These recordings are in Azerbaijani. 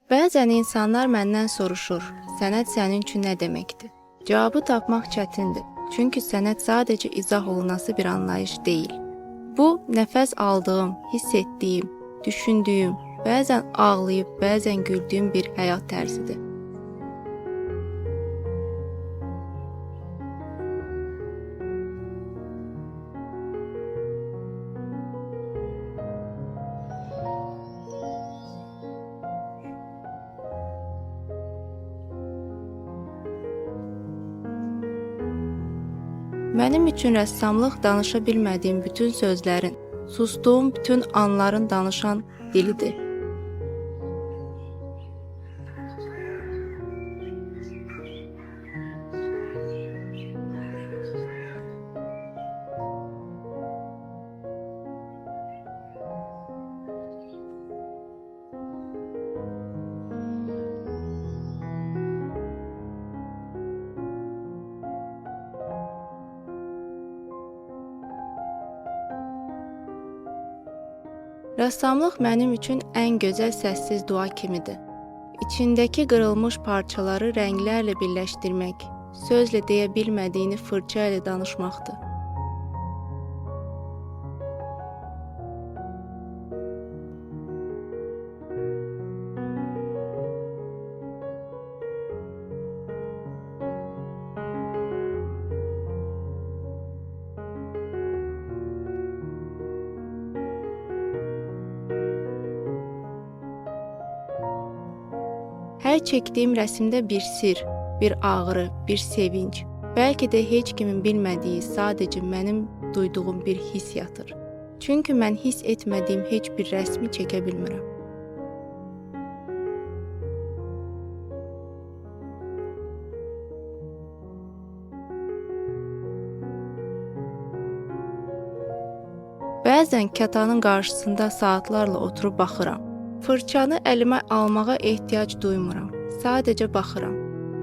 Bəzən insanlar məndən soruşur, sənət sənin üçün nə deməkdir? Cavabı tapmaq çətindir. Çünki sənət sadəcə izah olunası bir anlayış deyil. Bu, nəfəs aldığım, hiss etdiyim, düşündüyüm, bəzən ağlayıb, bəzən güldüyüm bir həyat tərzidir. Mənim üçün rəssamlıq danışa bilmədiyim bütün sözlərin, sustuğum bütün anların danışan dilidir. Rəssamlıq mənim üçün ən gözəl səssiz dua kimidir. İçindəki qırılmış parçaları rənglərlə birləşdirmək, sözlə deyə bilmədiyini fırça ilə danışmaqdır. Hər çəkdiyim rəsmdə bir sir, bir ağrı, bir sevinc, bəlkə də heç kimin bilmədiyi, sadəcə mənim duyduğum bir hiss yatır. Çünki mən hiss etmədiyim heç bir rəsmi çəkə bilmirəm. Bəzən kətanın qarşısında saatlarla oturub baxıram. Fırçanı əlimə almağa ehtiyac duymuram. Sadəcə baxıram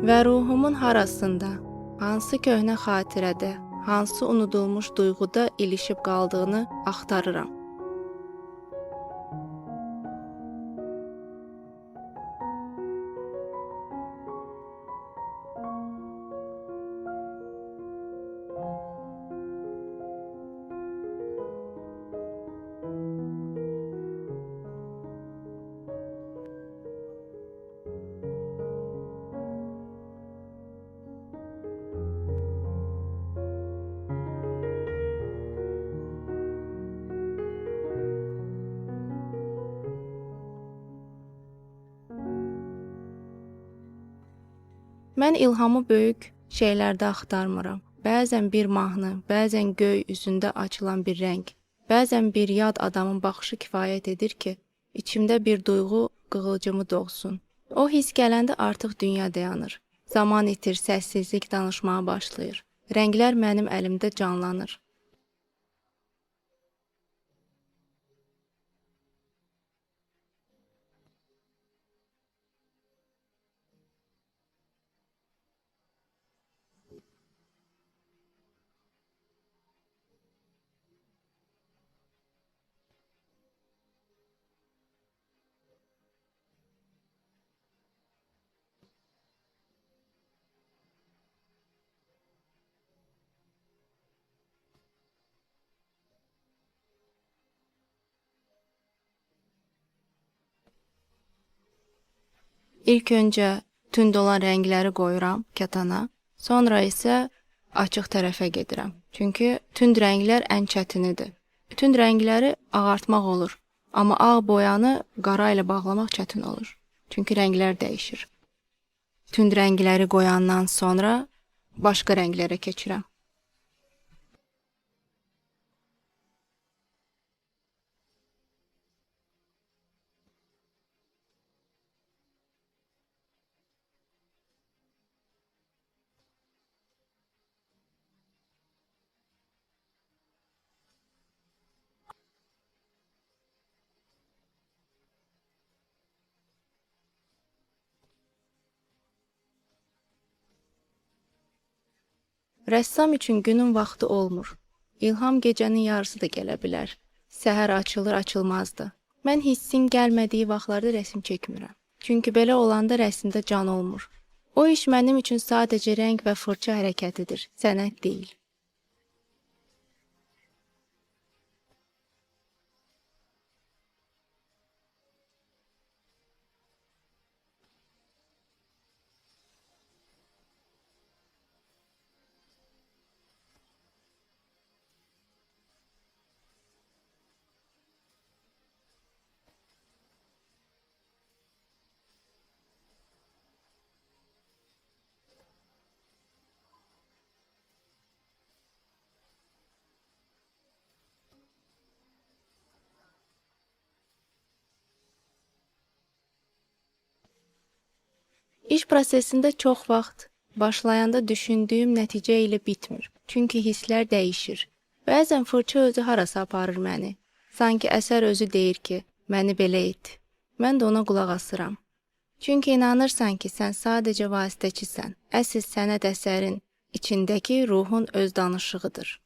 və ruhumun harasında, hansı köhnə xatirədə, hansı unudulmuş duyğuda ilişib qaldığını axtarıram. Mən ilhamı böyük şeylərdə axtarmıram. Bəzən bir mahnı, bəzən göy üzündə açılan bir rəng, bəzən bir yad adamın baxışı kifayət edir ki, içimdə bir duyğu qığılcımı doğsun. O hiss gələndə artıq dünya dayanır. Zaman itir, səssizlik danışmağa başlayır. Rənglər mənim əlimdə canlanır. İlk öncə tünd olan rəngləri qoyuram kətana, sonra isə açıq tərəfə gedirəm. Çünki tünd rənglər ən çətinidir. Tünd rəngləri ağartmaq olur, amma ağ boyanı qara ilə bağlamaq çətin olur. Çünki rənglər dəyişir. Tünd rəngləri qoyandan sonra başqa rənglərə keçirəm. Rəssam üçün günün vaxtı olmur. İlham gecənin yarısı da gələ bilər. Səhər açılır, açılmazdı. Mən hissin gəlmədiyi vaxtlarda rəsm çəkmirəm. Çünki belə olanda rəsmdə can olmur. O iş mənim üçün sadəcə rəng və fırça hərəkətidir, sənət deyil. İş prosesində çox vaxt başlayanda düşündüyüm nəticə ilə bitmir. Çünki hisslər dəyişir. Bəzən fırça özü harasa aparır məni. Sanki əsər özü deyir ki, məni belə et. Mən də ona qulaq asıram. Çünki inanırsan ki, sən sadəcə vasitəçisən. Əsl sənət əsərin içindəki ruhun öz danışığıdır.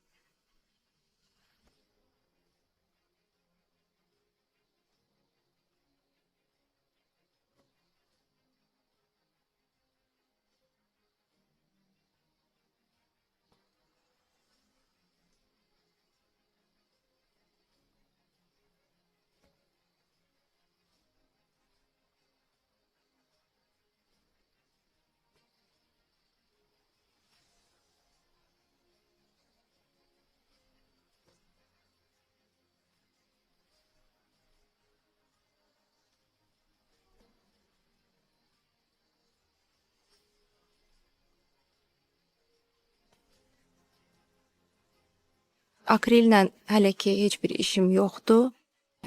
Akrillə hələ ki heç bir işim yoxdur.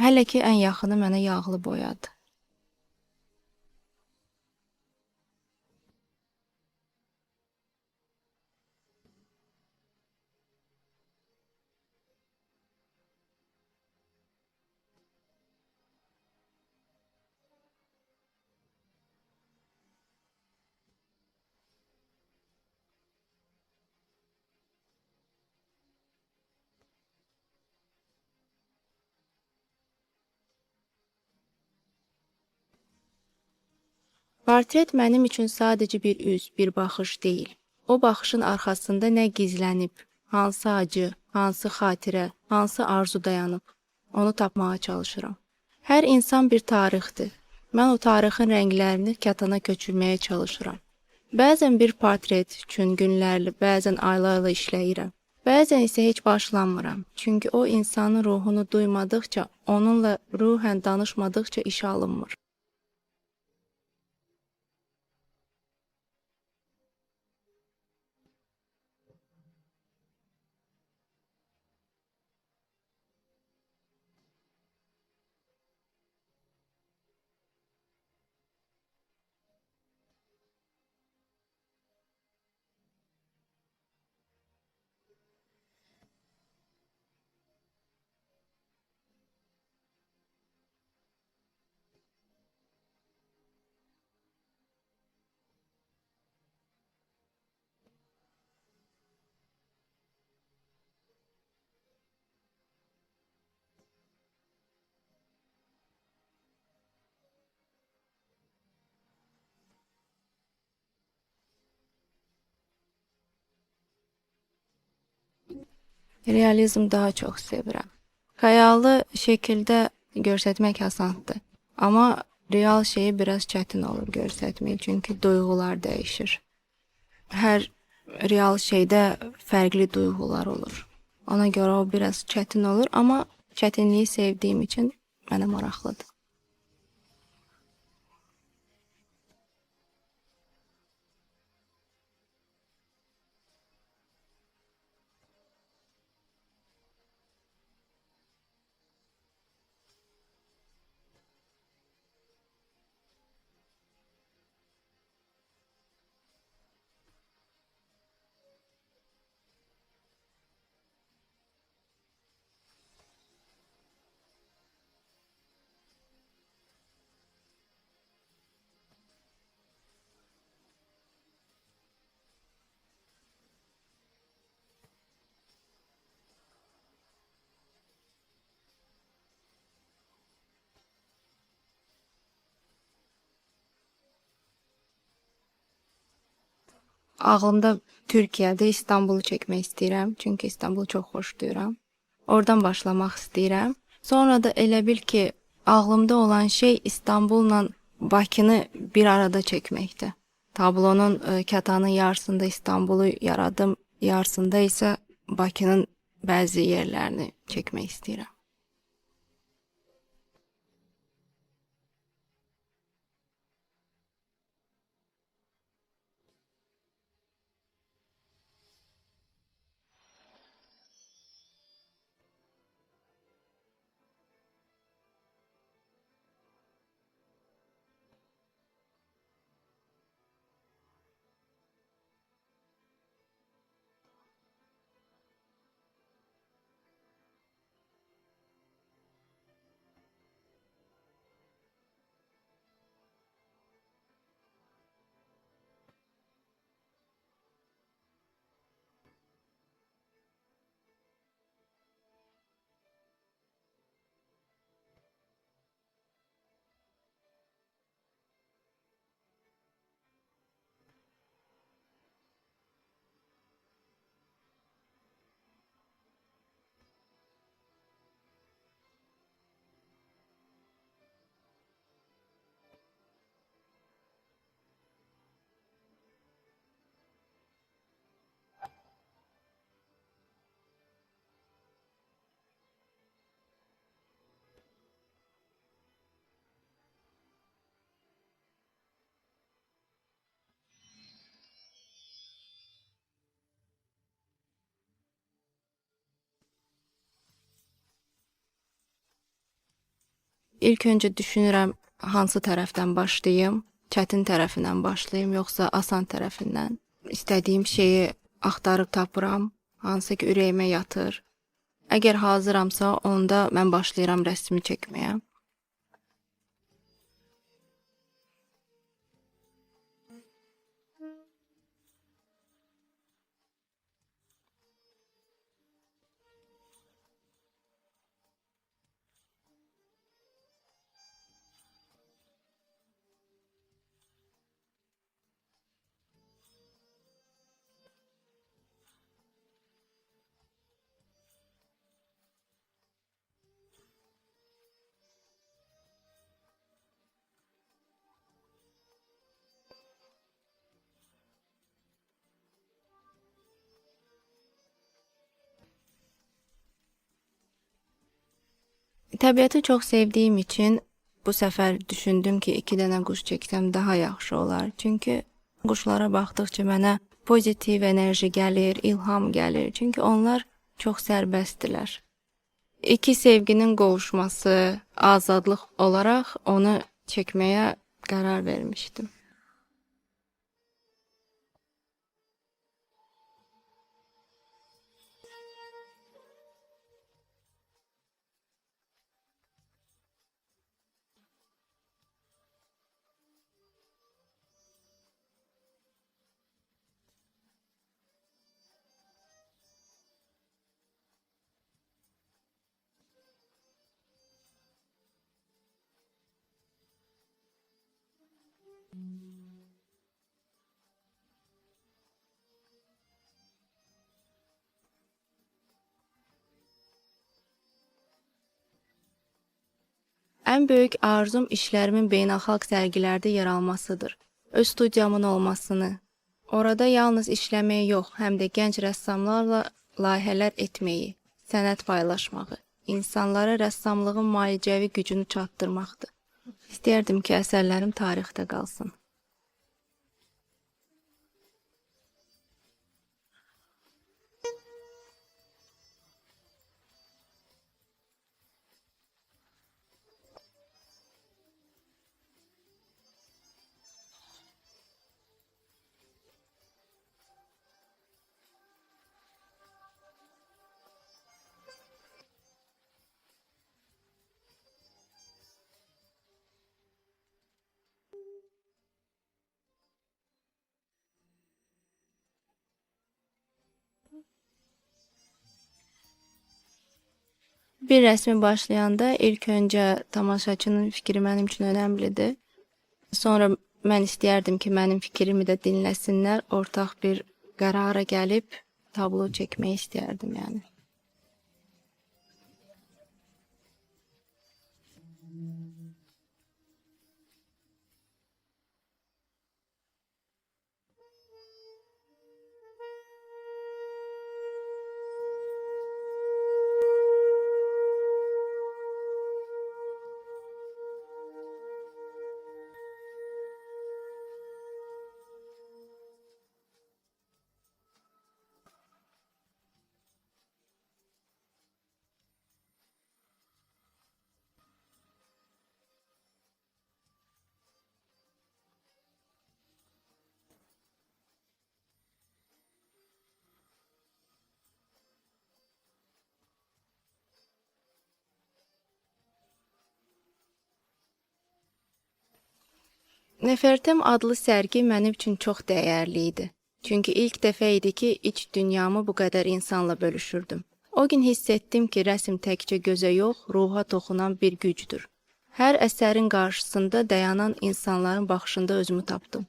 Hələ ki ən yaxını mənə yağlı boyadır. Portret mənim üçün sadəcə bir üz, bir baxış deyil. O baxışın arxasında nə gizlənib, hansı acı, hansı xatirə, hansı arzu dayanıb, onu tapmağa çalışıram. Hər insan bir tarixdir. Mən o tarixin rənglərini kətana köçürməyə çalışıram. Bəzən bir portret üçün günlərlə, bəzən aylarla işləyirəm. Bəzən isə heç başlamıram. Çünki o insanın ruhunu duymadıqca, onunla ruhən danışmadıqca işə alınmır. Realizm daha çox sevirəm. Xəyali şəkildə göstərmək asandır, amma real şeyi biraz çətin olur göstərmək, çünki duyğular dəyişir. Hər real şeydə fərqli duyğular olur. Ona görə o biraz çətin olur, amma çətinliyi sevdiyim üçün mənə maraqlıdır. ağlımda Türkiyədə İstanbulu çəkmək istəyirəm, çünki İstanbulu çox xoşlayıram. Oradan başlamaq istəyirəm. Sonra da elə bil ki, ağlımda olan şey İstanbulla Bakını bir arada çəkməkdir. Tablonun kətanın yarısında İstanbulu yaradım, yarısında isə Bakının bəzi yerlərini çəkmək istəyirəm. İlk öncə düşünürəm hansı tərəfdən başlayım, çətin tərəfindən başlayım, yoxsa asan tərəfindən. İstədiyim şeyi axtarıb tapıram, hansı ki ürəyimə yatır. Əgər hazıramsa, onda mən başlayıram rəsmi çəkməyə. Təbiəti çox sevdiyim üçün bu səfər düşündüm ki, 2 dənə quş çəksəm daha yaxşı olar. Çünki quşlara baxdıqca mənə pozitiv enerji gəlir, ilham gəlir. Çünki onlar çox sərbəstdirlər. İki sevginin qovuşması, azadlıq olaraq onu çəkməyə qərar vermişdim. Ən böyük arzum işlərimin beynəlxalq sərgilərdə yer almasıdır. Öz studiyamın olmasını, orada yalnız işləməyi yox, həm də gənc rəssamlarla layihələr etməyi, sənət paylaşmağı, insanlara rəssamlığın malicəvi gücünü çatdırmaqdır. İstəyərdim ki, əsərlərim tarixdə qalsın. Bir rəsmi başlayanda ilk öncə tamaşaçının fikri mənim üçün önəmlidir. Sonra Mən istəyərdim ki, mənim fikrimi də dinləsinlər, ortaq bir qərara gəlib tablo çəkmək istəyərdim yəni. Nefertem adlı sərgi mənim üçün çox dəyərli idi. Çünki ilk dəfə idi ki, iç dünyamı bu qədər insanla bölüşürdüm. O gün hiss etdim ki, rəsm təkcə gözə yox, ruha toxunan bir gücdür. Hər əsərin qarşısında dayanan insanların baxışında özümü tapdım.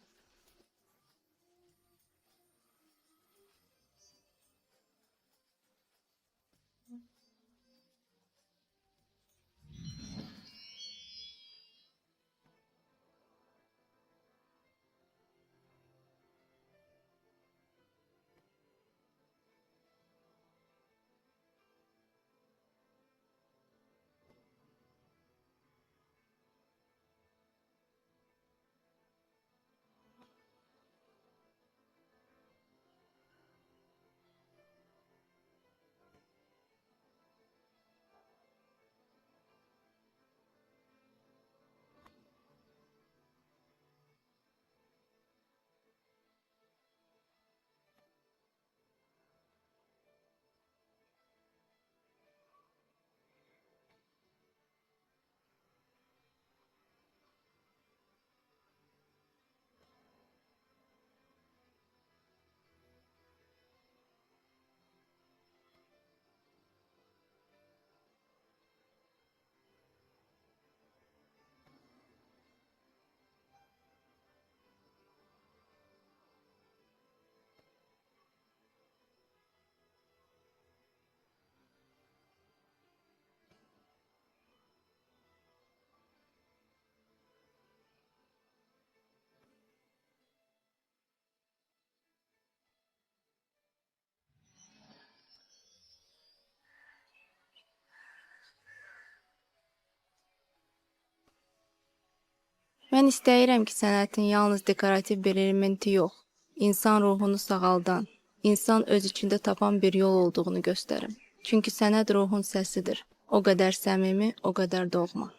Mən istəyirəm ki, sənətin yalnız dekorativ bir elementi yox, insan ruhunu sağaldan, insan öz içində tapan bir yol olduğunu göstərim. Çünki sənət ruhun səsidir. O qədər səmimi, o qədər doğma.